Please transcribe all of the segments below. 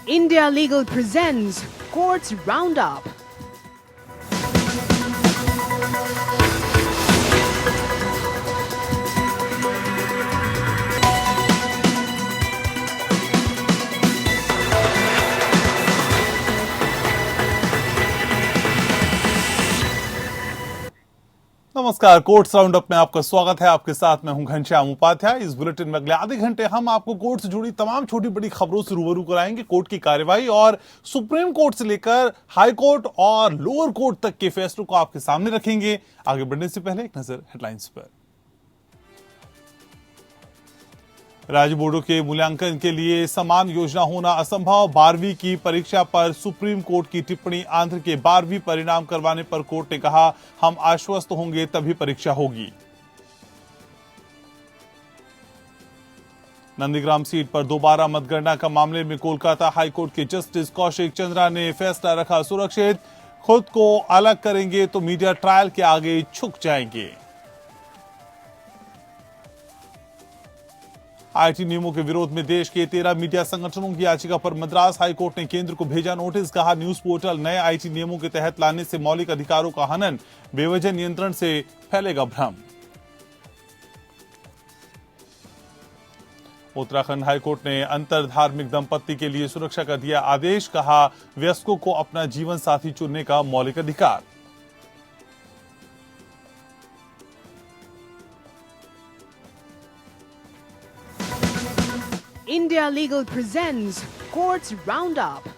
India Legal presents Courts Roundup. नमस्कार, courts roundup में आपका स्वागत है। आपके साथ मैं हूं घनश्याम उपाध्याय। इस बुलेटिन में अगले आधे घंटे हम आपको कोर्ट से जुड़ी तमाम छोटी बड़ी खबरों से रूबरू कराएंगे। कोर्ट की कार्यवाही और सुप्रीम कोर्ट से लेकर हाई कोर्ट और लोअर कोर्ट तक के फैसलों को आपके सामने रखेंगे। आगे बढ़ने से पहले एक नजर हेडलाइंस पर। राज्य बोर्डों के मूल्यांकन के लिए समान योजना होना असंभव। 12वीं की परीक्षा पर सुप्रीम कोर्ट की टिप्पणी। आंध्र के 12वीं परिणाम करवाने पर कोर्ट ने कहा, हम आश्वस्त होंगे तभी परीक्षा होगी। नंदीग्राम सीट पर दोबारा मतगणना का मामले में कोलकाता हाईकोर्ट के जस्टिस कौशिक चंद्रा ने फैसला रखा सुरक्षित। खुद को अलग करेंगे तो मीडिया ट्रायल के आगे झुक जाएंगे। आईटी नियमों के विरोध में देश के 13 मीडिया संगठनों की याचिका पर मद्रास हाईकोर्ट ने केंद्र को भेजा नोटिस। कहा, न्यूज पोर्टल नए आईटी नियमों के तहत लाने से मौलिक अधिकारों का हनन, बेवजह नियंत्रण से फैलेगा भ्रम। उत्तराखंड हाईकोर्ट ने अंतर धार्मिक दंपत्ति के लिए सुरक्षा का दिया आदेश। कहा, वयस्कों को अपना जीवन साथी चुनने का मौलिक अधिकार। India Legal presents Courts Roundup.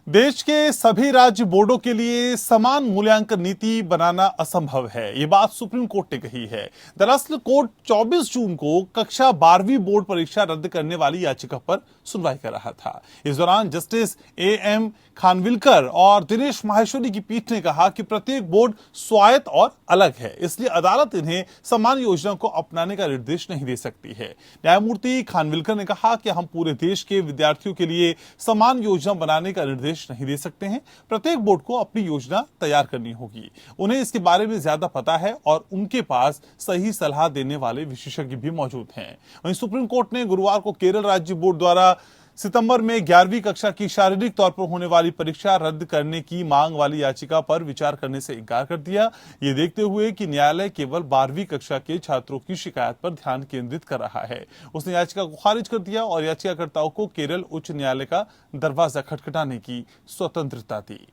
देश के सभी राज्य बोर्डों के लिए समान मूल्यांकन नीति बनाना असंभव है, ये बात सुप्रीम कोर्ट ने कही है। दरअसल कोर्ट 24 जून को कक्षा 12वीं बोर्ड परीक्षा रद्द करने वाली याचिका पर सुनवाई कर रहा था। इस दौरान जस्टिस एएम खानविलकर और दिनेश माहेश्वरी की पीठ ने कहा कि प्रत्येक बोर्ड स्वायत्त और अलग है, इसलिए अदालत इन्हें समान योजना को अपनाने का निर्देश नहीं दे सकती है। न्यायमूर्ति खानविलकर ने कहा कि हम पूरे देश के विद्यार्थियों के लिए समान योजना बनाने का निर्देश नहीं दे सकते हैं। प्रत्येक बोर्ड को अपनी योजना तैयार करनी होगी। उन्हें इसके बारे में ज्यादा पता है और उनके पास सही सलाह देने वाले विशेषज्ञ भी मौजूद हैं। वहीं सुप्रीम कोर्ट ने गुरुवार को केरल राज्य बोर्ड द्वारा सितंबर में 11वीं कक्षा की शारीरिक तौर पर होने वाली परीक्षा रद्द करने की मांग वाली याचिका पर विचार करने से इनकार कर दिया। ये देखते हुए कि न्यायालय केवल 12वीं कक्षा के छात्रों की शिकायत पर ध्यान केंद्रित कर रहा है, उसने याचिका को खारिज कर दिया और याचिकाकर्ताओं को केरल उच्च न्यायालय का दरवाजा खटखटाने की स्वतंत्रता दी।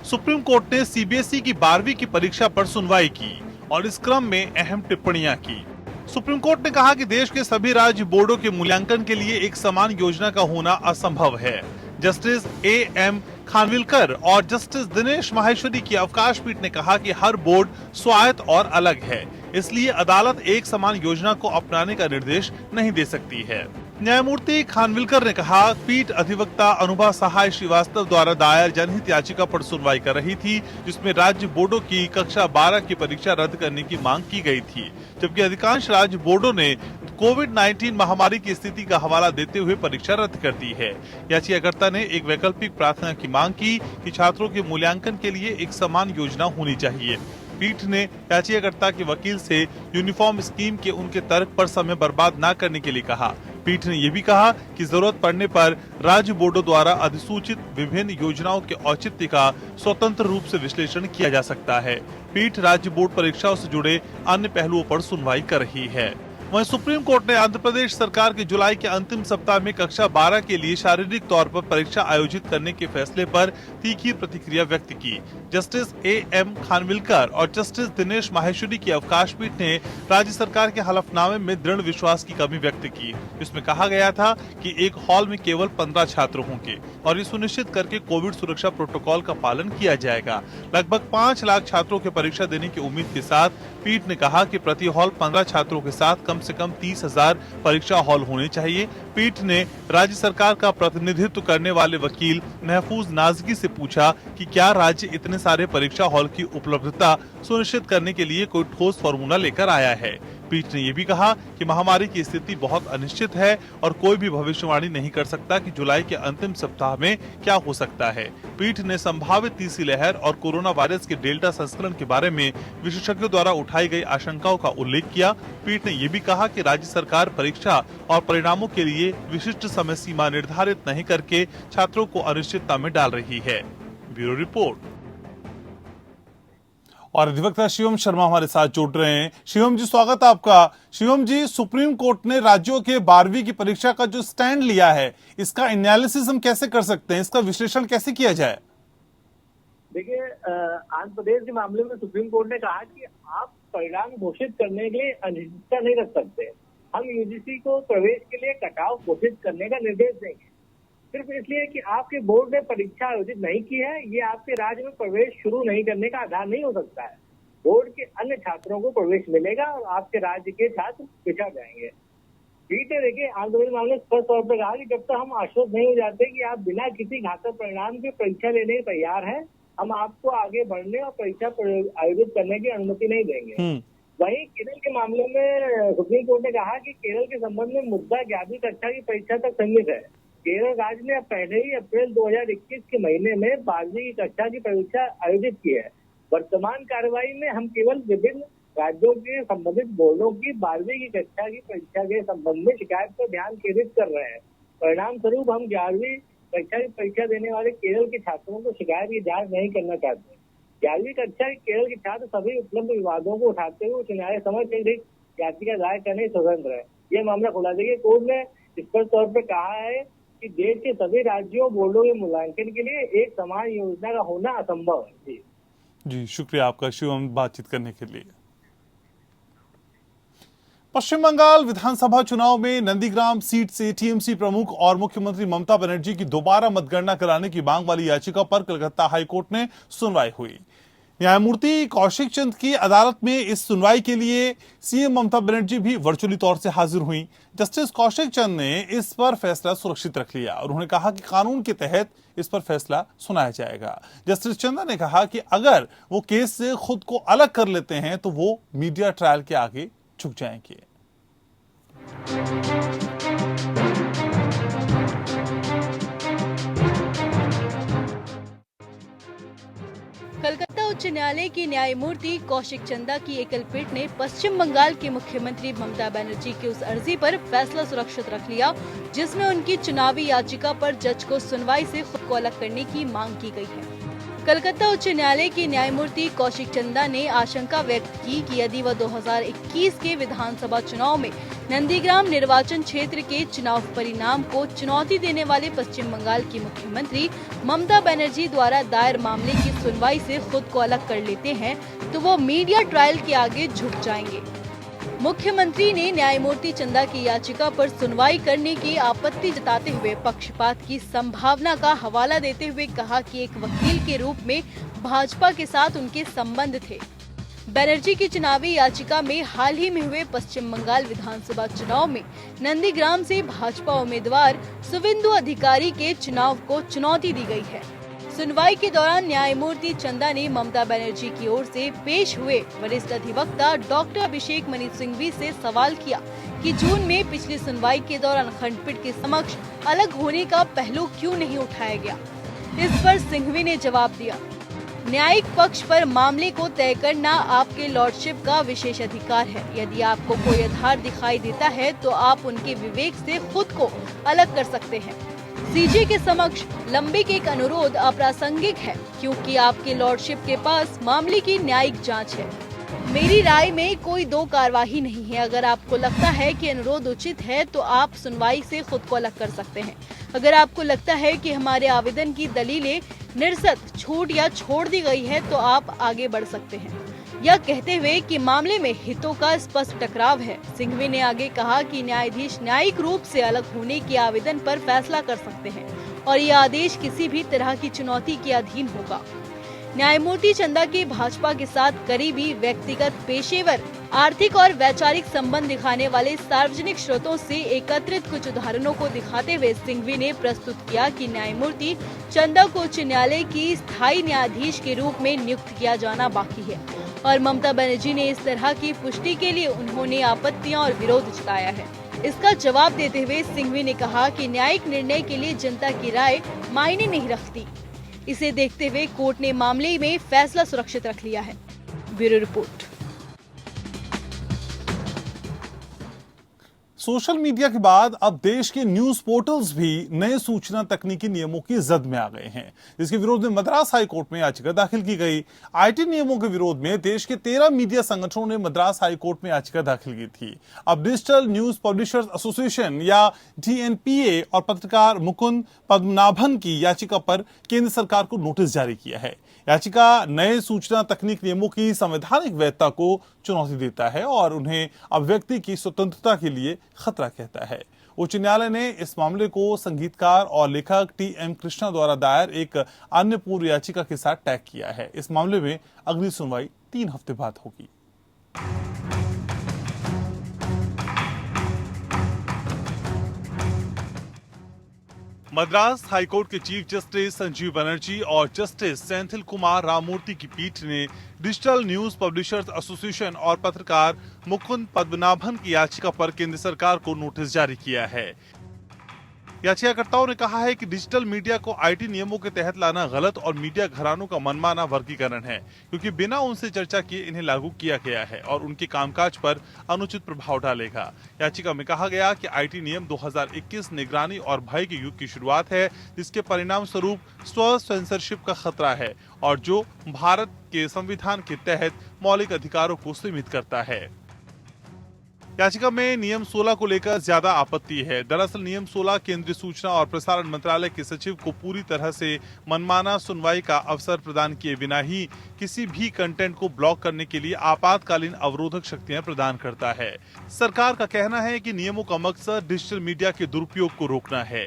सुप्रीम कोर्ट ने सीबीएसई की 12वीं की परीक्षा पर सुनवाई की और इस क्रम में अहम टिप्पणियां की। सुप्रीम कोर्ट ने कहा कि देश के सभी राज्य बोर्डों के मूल्यांकन के लिए एक समान योजना का होना असंभव है। जस्टिस एएम खानविलकर और जस्टिस दिनेश माहेश्वरी की अवकाश पीठ ने कहा कि हर बोर्ड स्वायत्त और अलग है, इसलिए अदालत एक समान योजना को अपनाने का निर्देश नहीं दे सकती है। न्यायमूर्ति खानविलकर ने कहा, पीठ अधिवक्ता अनुभा सहाय श्रीवास्तव द्वारा दायर जनहित याचिका पर सुनवाई कर रही थी, जिसमें राज्य बोर्डों की कक्षा 12 की परीक्षा रद्द करने की मांग की गई थी, जबकि अधिकांश राज्य बोर्डों ने कोविड-19 महामारी की स्थिति का हवाला देते हुए परीक्षा रद्द कर दी है। याचिकाकर्ता ने एक वैकल्पिक प्रार्थना की मांग की कि छात्रों के मूल्यांकन के लिए एक समान योजना होनी चाहिए। पीठ ने याचिकाकर्ता के वकील से यूनिफॉर्म स्कीम के उनके तर्क पर समय बर्बाद न करने के लिए कहा। पीठ ने यह भी कहा कि जरूरत पड़ने पर राज्य बोर्डों द्वारा अधिसूचित विभिन्न योजनाओं के औचित्य का स्वतंत्र रूप से विश्लेषण किया जा सकता है। पीठ राज्य बोर्ड परीक्षाओं से जुड़े अन्य पहलुओं पर सुनवाई कर रही है। वहीं सुप्रीम कोर्ट ने आंध्र प्रदेश सरकार के जुलाई के अंतिम सप्ताह में कक्षा 12 के लिए शारीरिक तौर पर परीक्षा आयोजित करने के फैसले पर तीखी प्रतिक्रिया व्यक्त की। जस्टिस एएम खानविलकर और जस्टिस दिनेश माहेश्वरी की अवकाश पीठ ने राज्य सरकार के हलफनामे में दृढ़ विश्वास की कमी व्यक्त की, जिसमें कहा गया था कि एक हॉल में केवल 15 छात्र होंगे और ये सुनिश्चित करके कोविड सुरक्षा प्रोटोकॉल का पालन किया जाएगा। लगभग 5 लाख छात्रों के परीक्षा देने की उम्मीद के साथ पीठ ने कहा कि प्रति हॉल 15 छात्रों के साथ कम से कम 30,000 परीक्षा हॉल होने चाहिए। पीठ ने राज्य सरकार का प्रतिनिधित्व करने वाले वकील महफूज नाजगी से पूछा कि क्या राज्य इतने सारे परीक्षा हॉल की उपलब्धता सुनिश्चित करने के लिए कोई ठोस फॉर्मूला लेकर आया है। पीठ ने ये भी कहा कि महामारी की स्थिति बहुत अनिश्चित है और कोई भी भविष्यवाणी नहीं कर सकता कि जुलाई के अंतिम सप्ताह में क्या हो सकता है। पीठ ने संभावित तीसरी लहर और कोरोना वायरस के डेल्टा संस्करण के बारे में विशेषज्ञों द्वारा उठाई गई आशंकाओं का उल्लेख किया। पीठ ने ये भी कहा कि राज्य सरकार परीक्षा और परिणामों के लिए विशिष्ट समय सीमा निर्धारित नहीं करके छात्रों को अनिश्चितता में डाल रही है। Bureau report. और अधिवक्ता शिवम शर्मा हमारे साथ जुड़ रहे हैं। शिवम जी, स्वागत है आपका। शिवम जी, सुप्रीम कोर्ट ने राज्यों के 12वीं की परीक्षा का जो स्टैंड लिया है, इसका एनालिसिस हम कैसे कर सकते हैं, इसका विश्लेषण कैसे किया जाए? देखिए, आंध्र प्रदेश के मामले में सुप्रीम कोर्ट ने कहा कि आप परिणाम घोषित करने के लिए अनिश्चितता नहीं रख सकते। हम यूजीसी को प्रवेश के लिए कटाव घोषित करने का निर्देश देंगे, सिर्फ इसलिए कि आपके बोर्ड ने परीक्षा आयोजित नहीं की है। ये आपके राज्य में प्रवेश शुरू नहीं करने का आधार नहीं हो सकता है। बोर्ड के अन्य छात्रों को प्रवेश मिलेगा और आपके राज्य के छात्र पिछड़ जाएंगे। पीठ ने देखिए आंध्र प्रदेश मामले स्पष्ट तौर पर कहा कि जब तक हम आश्वस्त नहीं हो जाते कि आप बिना किसी घातक परिणाम के परीक्षा लेने के तैयार हैं, हम आपको आगे बढ़ने और परीक्षा आयोजित करने की अनुमति नहीं देंगे। वहीं केरल के मामले में सुप्रीम कोर्ट ने कहा कि केरल के संबंध में मुद्दा 11वीं कक्षा की परीक्षा तक सीमित है। केरल राज्य ने पहले ही अप्रैल 2021 के महीने में 12वीं की कक्षा की परीक्षा आयोजित की है। वर्तमान कार्रवाई में हम केवल विभिन्न राज्यों के संबंधित बोर्डों की 12वीं की कक्षा की परीक्षा के संबंध में शिकायत पर ध्यान केंद्रित कर रहे हैं। परिणाम स्वरूप हम 11वीं कक्षा की परीक्षा देने वाले केरल के छात्रों को शिकायत की जांच नहीं करना चाहते। 11वीं कक्षा के केरल के छात्र सभी उपलब्ध विवादों को उठाते हुए उच्च न्यायालय समक्ष एक याचिका दायर करने स्वतंत्र है। यह मामला खुला। देखिए, कोर्ट ने स्पष्ट तौर पर कहा है कि देश के सभी राज्यों बोर्डों के मूल्यांकन के लिए एक समान योजना का होना असंभव है। जी, शुक्रिया आपका शिवम, बातचीत करने के लिए। पश्चिम बंगाल विधानसभा चुनाव में नंदीग्राम सीट से टीएमसी प्रमुख और मुख्यमंत्री ममता बनर्जी की दोबारा मतगणना कराने की मांग वाली याचिका पर कलकत्ता हाईकोर्ट में सुनवाई हुई। न्यायमूर्ति कौशिक चंद की अदालत में इस सुनवाई के लिए सीएम ममता बनर्जी भी वर्चुअली तौर से हाजिर हुई। जस्टिस कौशिक चंद ने इस पर फैसला सुरक्षित रख लिया और उन्होंने कहा कि कानून के तहत इस पर फैसला सुनाया जाएगा। जस्टिस चंदा ने कहा कि अगर वो केस से खुद को अलग कर लेते हैं तो वो मीडिया ट्रायल के आगे झुक जाएंगे। कलकत्ता उच्च न्यायालय की न्यायमूर्ति कौशिक चंदा की एकल पीठ ने पश्चिम बंगाल के मुख्यमंत्री ममता बनर्जी की उस अर्जी पर फैसला सुरक्षित रख लिया जिसमें उनकी चुनावी याचिका पर जज को सुनवाई से खुद को अलग करने की मांग की गई है। कलकत्ता उच्च न्यायालय की न्यायमूर्ति कौशिक चंदा ने आशंका व्यक्त की कि यदि वह 2021 के विधानसभा चुनाव में नंदीग्राम निर्वाचन क्षेत्र के चुनाव परिणाम को चुनौती देने वाले पश्चिम बंगाल की मुख्यमंत्री ममता बनर्जी द्वारा दायर मामले की सुनवाई से खुद को अलग कर लेते हैं तो वो मीडिया ट्रायल के आगे झुक जाएंगे। मुख्यमंत्री ने न्यायमूर्ति चंदा की याचिका पर सुनवाई करने की आपत्ति जताते हुए पक्षपात की संभावना का हवाला देते हुए कहा कि एक वकील के रूप में भाजपा के साथ उनके संबंध थे। बनर्जी की चुनावी याचिका में हाल ही में हुए पश्चिम बंगाल विधानसभा चुनाव में नंदीग्राम से भाजपा उम्मीदवार सुवेंदु अधिकारी के चुनाव को चुनौती दी गई है। सुनवाई के दौरान न्यायमूर्ति चंदा ने ममता बनर्जी की ओर से पेश हुए वरिष्ठ अधिवक्ता डॉक्टर अभिषेक मनु सिंघवी से सवाल किया कि जून में पिछली सुनवाई के दौरान खंडपीठ के समक्ष अलग होने का पहलू क्यों नहीं उठाया गया। इस पर सिंघवी ने जवाब दिया, न्यायिक पक्ष पर मामले को तय करना आपके लॉर्डशिप का विशेष अधिकार है। यदि आपको कोई आधार दिखाई देता है तो आप उनके विवेक से खुद को अलग कर सकते हैं। सीजे के समक्ष लंबित एक अनुरोध अप्रासंगिक है क्योंकि आपके लॉर्डशिप के पास मामले की न्यायिक जांच है। मेरी राय में कोई दो कार्यवाही नहीं है। अगर आपको लगता है कि अनुरोध उचित है तो आप सुनवाई से खुद को अलग कर सकते हैं। अगर आपको लगता है कि हमारे आवेदन की दलीलें निरसत, छूट या छोड़ दी गई है तो आप आगे बढ़ सकते हैं। यह कहते हुए कि मामले में हितों का स्पष्ट टकराव है, सिंघवी ने आगे कहा कि न्यायाधीश न्यायिक रूप से अलग होने के आवेदन पर फैसला कर सकते हैं और यह आदेश किसी भी तरह की चुनौती के अधीन होगा। न्यायमूर्ति चंदा के भाजपा के साथ करीबी, व्यक्तिगत, पेशेवर, आर्थिक और वैचारिक संबंध दिखाने वाले सार्वजनिक स्रोतों से एकत्रित कुछ उदाहरणों को दिखाते हुए सिंघवी ने प्रस्तुत किया कि न्यायमूर्ति चंदा को उच्च न्यायालय की स्थायी न्यायाधीश के रूप में नियुक्त किया जाना बाकी है और ममता बनर्जी ने इस तरह की पुष्टि के लिए उन्होंने आपत्तियां और विरोध जताया है। इसका जवाब देते हुए सिंघवी ने कहा कि न्यायिक निर्णय के लिए जनता की राय मायने नहीं रखती। इसे देखते हुए कोर्ट ने मामले में फैसला सुरक्षित रख लिया है। Bureau report. सोशल मीडिया के बाद अब देश के न्यूज पोर्टल्स भी नए सूचना तकनीकी नियमों की जद में आ गए हैं, जिसके विरोध में मद्रास हाई कोर्ट में याचिका दाखिल की गई। आईटी नियमों के विरोध में देश के 13 मीडिया संगठनों ने मद्रास हाई कोर्ट में याचिका दाखिल की थी। अब डिजिटल न्यूज पब्लिशर्स एसोसिएशन या डीएनपीए और पत्रकार मुकुंद पद्मनाभन की याचिका पर केंद्र सरकार को नोटिस जारी किया है। याचिका नए सूचना तकनीक नियमों की संवैधानिक वैधता को चुनौती देता है और उन्हें अभिव्यक्ति की स्वतंत्रता के लिए खतरा कहता है। उच्च न्यायालय ने इस मामले को संगीतकार और लेखक टीएम कृष्णा द्वारा दायर एक अन्य पूर्व याचिका के साथ टैग किया है। इस मामले में अगली सुनवाई 3 हफ्ते बाद होगी। मद्रास हाईकोर्ट के चीफ जस्टिस संजीव बनर्जी और जस्टिस सेंथिल कुमार राममूर्ति की पीठ ने डिजिटल न्यूज पब्लिशर्स एसोसिएशन और पत्रकार मुकुंद पद्मनाभन की याचिका पर केंद्र सरकार को नोटिस जारी किया है। याचिकाकर्ताओं ने कहा है कि डिजिटल मीडिया को आईटी नियमों के तहत लाना गलत और मीडिया घरानों का मनमाना वर्गीकरण है, क्योंकि बिना उनसे चर्चा किए इन्हें लागू किया गया है और उनके कामकाज पर अनुचित प्रभाव डालेगा। याचिका में कहा गया कि आईटी नियम 2021 निगरानी और भय के युग की शुरुआत है, जिसके परिणाम स्वरूप स्व सेंसरशिप का खतरा है और जो भारत के संविधान के तहत मौलिक अधिकारों को सीमित करता है। याचिका में नियम 16 को लेकर ज्यादा आपत्ति है। दरअसल नियम 16 केंद्रीय सूचना और प्रसारण मंत्रालय के सचिव को पूरी तरह से मनमाना सुनवाई का अवसर प्रदान किए बिना ही किसी भी कंटेंट को ब्लॉक करने के लिए आपातकालीन अवरोधक शक्तियां प्रदान करता है। सरकार का कहना है कि नियमों का मकसद डिजिटल मीडिया के दुरुपयोग को रोकना है।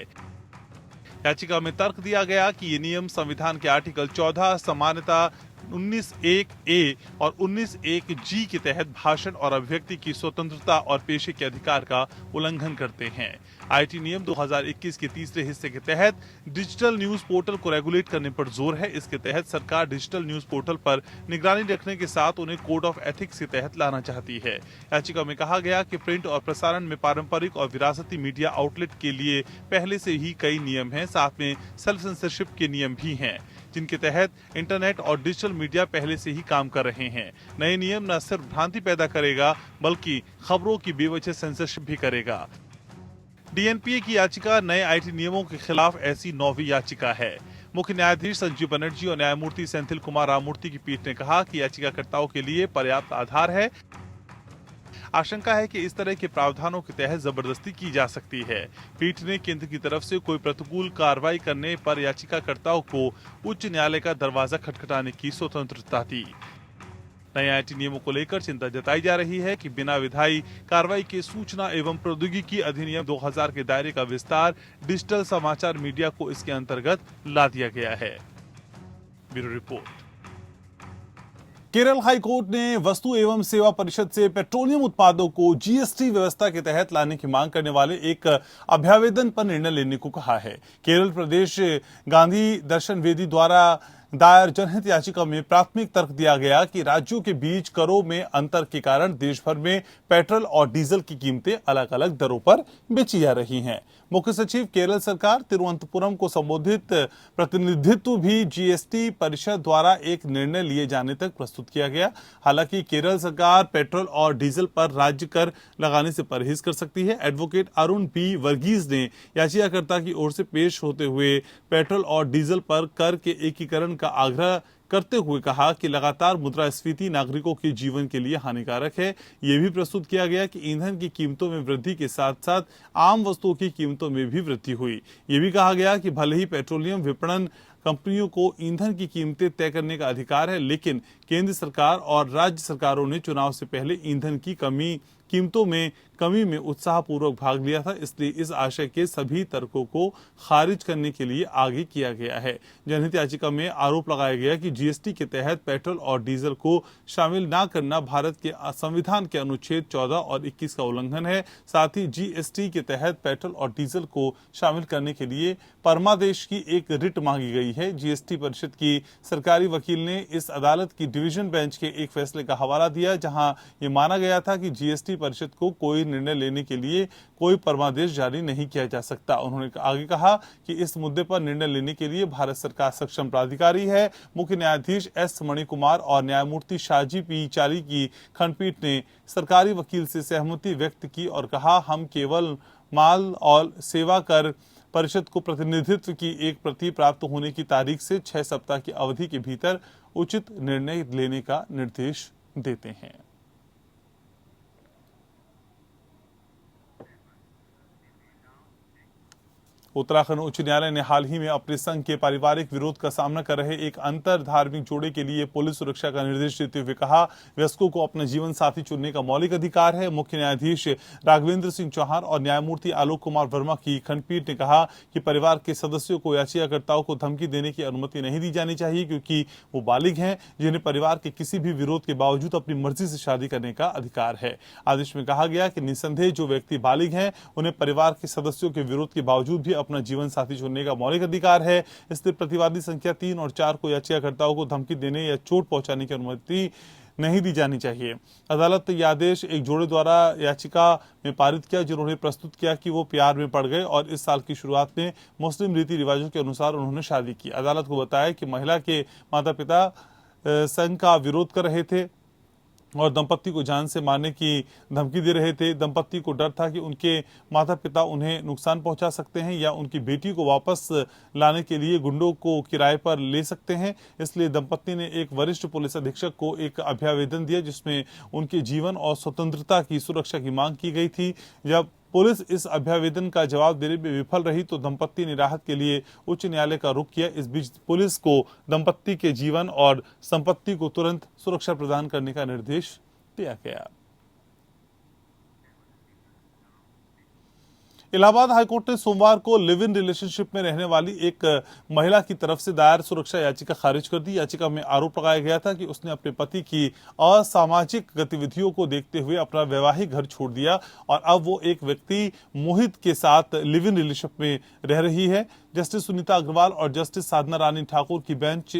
याचिका में तर्क दिया गया कि ये नियम संविधान के आर्टिकल 14 सामान्यता 19(1)(a) और 19(1)(g) के तहत भाषण और अभिव्यक्ति की स्वतंत्रता और पेशे के अधिकार का उल्लंघन करते हैं। आईटी नियम 2021 के तीसरे हिस्से के तहत डिजिटल न्यूज पोर्टल को रेगुलेट करने पर जोर है। इसके तहत सरकार डिजिटल न्यूज पोर्टल पर निगरानी रखने के साथ उन्हें कोड ऑफ एथिक्स के तहत लाना चाहती है। याचिका में कहा गया कि प्रिंट और प्रसारण में पारंपरिक और विरासती मीडिया आउटलेट के लिए पहले से ही कई नियम हैं, साथ में सेल्फ सेंसरशिप के नियम भी हैं, जिनके तहत इंटरनेट और डिजिटल मीडिया पहले से ही काम कर रहे हैं। नए नियम न सिर्फ भ्रांति पैदा करेगा बल्कि खबरों की बेवजह सेंसरशिप भी करेगा। डीएनपीए की याचिका नए आईटी नियमों के खिलाफ ऐसी 9वीं याचिका है। मुख्य न्यायाधीश संजीव बनर्जी और न्यायमूर्ति सेंथिल कुमार राममूर्ति की पीठ ने कहा कि याचिकाकर्ताओं के लिए पर्याप्त आधार है। आशंका है कि इस तरह के प्रावधानों के तहत जबरदस्ती की जा सकती है। पीठ ने केंद्र की तरफ से कोई प्रतिकूल कार्रवाई करने पर याचिकाकर्ताओं को उच्च न्यायालय का दरवाजा खटखटाने की स्वतंत्रता दी। नए आईटी नियमों को लेकर चिंता जताई जा रही है कि बिना विधायी कार्रवाई के सूचना एवं प्रौद्योगिकी अधिनियम 2000 के दायरे का विस्तार डिजिटल समाचार मीडिया को इसके अंतर्गत ला दिया गया है। Bureau report. Kerala high court ने वस्तु एवं सेवा परिषद से पेट्रोलियम उत्पादों को जीएसटी व्यवस्था के तहत लाने की मांग करने वाले एक अभ्यावेदन पर निर्णय लेने को कहा है। केरल प्रदेश गांधी दर्शन वेदी द्वारा दायर जनहित याचिका में प्राथमिक तर्क दिया गया कि राज्यों के बीच करों में अंतर के कारण देश भर में पेट्रोल और डीजल की कीमतें अलग अलग दरों पर बेची जा रही हैं। मुख्य सचिव केरल सरकार तिरुवनंतपुरम को संबोधित प्रतिनिधित्व भी जीएसटी परिषद द्वारा एक निर्णय लिए जाने तक प्रस्तुत किया गया। हालांकि केरल सरकार पेट्रोल और डीजल पर राज्य कर लगाने से परहेज कर सकती है। एडवोकेट अरुण बी वर्गीज ने याचिकाकर्ता की ओर से पेश होते हुए पेट्रोल और डीजल पर कर के एकीकरण का आग्रह करते हुए कहा कि लगातार मुद्रास्फीति नागरिकों के जीवन के लिए हानिकारक है। यह भी प्रस्तुत किया गया कि ईंधन की कीमतों में वृद्धि के साथ साथ आम वस्तुओं की कीमतों में भी वृद्धि हुई। यह भी कहा गया कि भले ही पेट्रोलियम विपणन कंपनियों को ईंधन की कीमतें तय करने का अधिकार है, लेकिन केंद्र सरकार और राज्य सरकारों ने चुनाव से पहले ईंधन की कीमतों में कमी में उत्साहपूर्वक भाग लिया था, इसलिए इस आशय के सभी तर्कों को खारिज करने के लिए आगे किया गया है। जनहित याचिका में आरोप लगाया गया कि जीएसटी के तहत पेट्रोल और डीजल को शामिल न करना भारत के संविधान के अनुच्छेद 14 और 21 का उल्लंघन है। साथ ही जीएसटी के तहत पेट्रोल और डीजल को शामिल करने के लिए परमादेश की एक रिट मांगी गई है। जीएसटी परिषद की सरकारी वकील ने इस अदालत की डिवीजन बेंच के एक फैसले का हवाला दिया, जहां यह माना गया था कि जीएसटी परिषद को कोई निर्णय लेने के लिए कोई परमादेश जारी नहीं किया जा सकता। उन्होंने आगे कहा कि इस मुद्दे पर निर्णय लेने के लिए भारत सरकार सक्षम प्राधिकारी है। मुख्य न्यायाधीश एस मणिकुमार और न्यायमूर्ति शाजी पी चारी की खंडपीठ ने सरकारी वकील से सहमति व्यक्त की और कहा, हम केवल माल और सेवा कर परिषद को प्रतिनिधित्व की एक प्रति प्राप्त होने की तारीख से 6 सप्ताह की अवधि के भीतर उचित निर्णय लेने का निर्देश देते हैं। उत्तराखंड उच्च न्यायालय ने हाल ही में अपने संघ के पारिवारिक विरोध का सामना कर रहे एक अंतर धार्मिक जोड़े के लिए पुलिस सुरक्षा का निर्देश देते हुए कहा, वयस्कों को अपना जीवन साथी चुनने का मौलिक अधिकार है। मुख्य न्यायाधीश राघवेंद्र सिंह चौहान और न्यायमूर्ति आलोक कुमार वर्मा की खंडपीठ ने कहा कि परिवार के सदस्यों को याचिकाकर्ताओं को धमकी देने की अनुमति नहीं दी जानी चाहिए, क्योंकि वो बालिग हैं, जिन्हें परिवार के किसी भी विरोध के बावजूद अपनी मर्जी से शादी करने का अधिकार है। आदेश में कहा गया कि निसंदेह जो व्यक्ति बालिग हैं, उन्हें परिवार के सदस्यों के विरोध के बावजूद भी अपना जीवन साथी चुनने का मौलिक अधिकार है। इसलिए प्रतिवादी संख्या 3 और 4 को याचिकाकर्ताओं को धमकी देने या चोट पहुंचाने की अनुमति नहीं दी जानी चाहिए। अदालत ने यह आदेश एक जोड़े द्वारा याचिका में पारित किया, जिन्होंने प्रस्तुत किया कि वो प्यार में पड़ गए और इस साल की शुरुआत में मुस्लिम रीति रिवाजों के अनुसार उन्होंने शादी की। अदालत को बताया कि महिला के माता पिता संघ का विरोध कर रहे थे और दंपत्ति को जान से मारने की धमकी दे रहे थे। दंपत्ति को डर था कि उनके माता पिता उन्हें नुकसान पहुंचा सकते हैं या उनकी बेटी को वापस लाने के लिए गुंडों को किराए पर ले सकते हैं। इसलिए दंपत्ति ने एक वरिष्ठ पुलिस अधीक्षक को एक अभ्यावेदन दिया, जिसमें उनके जीवन और स्वतंत्रता की सुरक्षा की मांग की गई थी। जब पुलिस इस अभ्यावेदन का जवाब देने में विफल रही तो दंपत्ति ने राहत के लिए उच्च न्यायालय का रुख किया। इस बीच पुलिस को दंपत्ति के जीवन और संपत्ति को तुरंत सुरक्षा प्रदान करने का निर्देश दिया गया। इलाहाबाद हाईकोर्ट ने सोमवार को लिव इन रिलेशनशिप में रहने वाली एक महिला की तरफ से दायर सुरक्षा याचिका खारिज कर दी। याचिका में आरोप लगाया गया था कि उसने अपने पति की असामाजिक गतिविधियों को देखते हुए अपना वैवाहिक घर छोड़ दिया और अब वो एक व्यक्ति मोहित के साथ लिव इन रिलेशनशिप में रह रही है। जस्टिस सुनीता अग्रवाल और जस्टिस साधना रानी ठाकुर की बेंच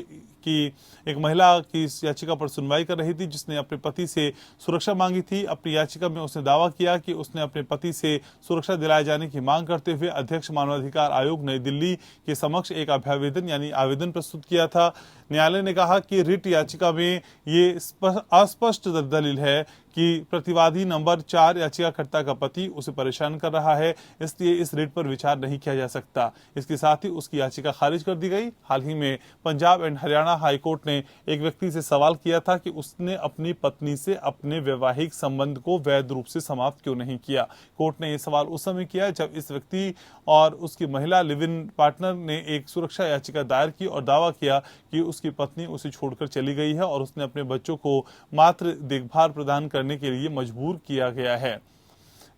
की एक महिला की इस याचिका पर सुनवाई कर रही थी, जिसने अपने पति से सुरक्षा मांगी थी। अपनी याचिका में उसने दावा किया कि उसने अपने पति से सुरक्षा दिलाए जाने की मांग करते हुए अध्यक्ष मानवाधिकार आयोग नई दिल्ली के समक्ष एक अभ्यावेदन यानी आवेदन प्रस्तुत किया था। न्यायालय ने कहा कि रिट याचिका में ये अस्पष्ट दलील है कि प्रतिवादी नंबर 4 याचिकाकर्ता का पति उसे परेशान कर रहा है, इसलिए इस रिट पर विचार नहीं किया जा सकता। इसके साथ ही उसकी याचिका खारिज कर दी गई। हाल ही में पंजाब एंड हरियाणा हाईकोर्ट ने एक व्यक्ति से सवाल किया था कि उसने अपनी पत्नी से अपने वैवाहिक संबंध को वैध रूप से समाप्त क्यों नहीं किया। कोर्ट ने यह सवाल उस समय किया जब इस व्यक्ति और उसकी महिला लिव इन पार्टनर ने एक सुरक्षा याचिका दायर की और दावा किया कि उसकी पत्नी उसे छोड़कर चली गई है और उसने अपने बच्चों को मात्र देखभाल प्रदान करने के लिए मजबूर किया गया है।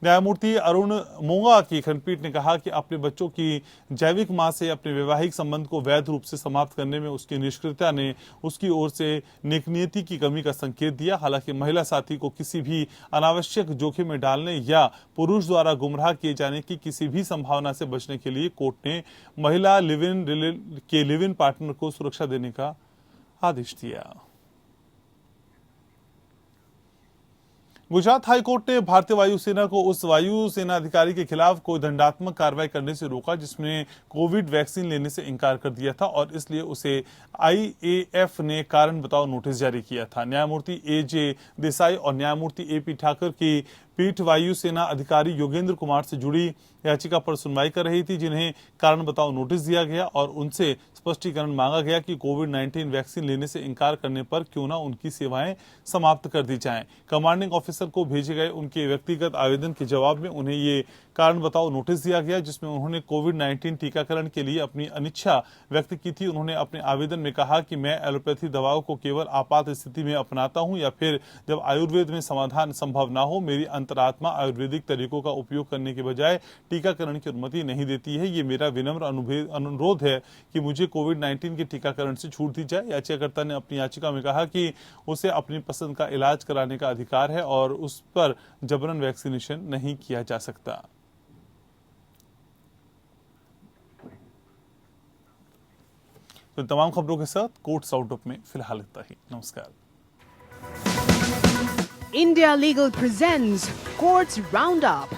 न्यायमूर्ति अरुण मोंगा की खंडपीठ ने कहा कि अपने बच्चों की जैविक मां से अपने वैवाहिक संबंध को वैध रूप से समाप्त करने में उसकी निष्क्रियता ने उसकी ओर से नेकनीयती की कमी का संकेत दिया। हालांकि महिला साथी को किसी भी अनावश्यक जोखिम में डालने या पुरुष द्वारा गुमराह किए जाने की किसी भी संभावना से बचने के लिए कोर्ट ने महिला लिव इन पार्टनर को सुरक्षा देने का आदेश दिया। गुजरात हाईकोर्ट ने भारतीय वायुसेना को उस वायुसेना अधिकारी के खिलाफ कोई दंडात्मक कार्रवाई करने से रोका जिसने कोविड वैक्सीन लेने से इनकार कर दिया था और इसलिए उसे आईएएफ ने कारण बताओ नोटिस जारी किया था। न्यायमूर्ति एजे देसाई और न्यायमूर्ति एपी ठाकर की पीठ वायुसेना अधिकारी योगेंद्र कुमार से जुड़ी याचिका पर सुनवाई कर रही थी, जिन्हें कारण बताओ नोटिस दिया गया और उनसे स्पष्टीकरण मांगा गया कि कोविड-19 वैक्सीन लेने से इनकार करने पर क्यों ना उनकी सेवाएं समाप्त कर दी जाएं। कमांडिंग ऑफिसर को भेजे गए उनके व्यक्तिगत आवेदन के जवाब में उन्हें ये कारण बताओ नोटिस दिया गया, जिसमें उन्होंने कोविड-19 टीकाकरण के लिए अपनी अनिच्छा व्यक्त की थी। उन्होंने अपने आवेदन में कहा कि मैं एलोपैथी दवाओं को केवल आपात स्थिति में अपनाता हूं या फिर जब आयुर्वेद में समाधान संभव ना हो। मेरी अंतरात्मा आयुर्वेदिक तरीकों का उपयोग करने के बजाय टीकाकरण की अनुमति नहीं देती है। ये मेरा विनम्र अनुरोध है कि मुझे कोविड-19 के टीकाकरण से छूट दी जाए। याचिकाकर्ता ने अपनी याचिका में कहा कि उसे अपनी पसंद का इलाज कराने का अधिकार है और उस पर जबरन वैक्सीनेशन नहीं किया जा सकता। तो तमाम खबरों के साथ कोर्ट्स आउटलुक में फिलहाल इतना ही। नमस्कार। India Legal presents Courts Roundup.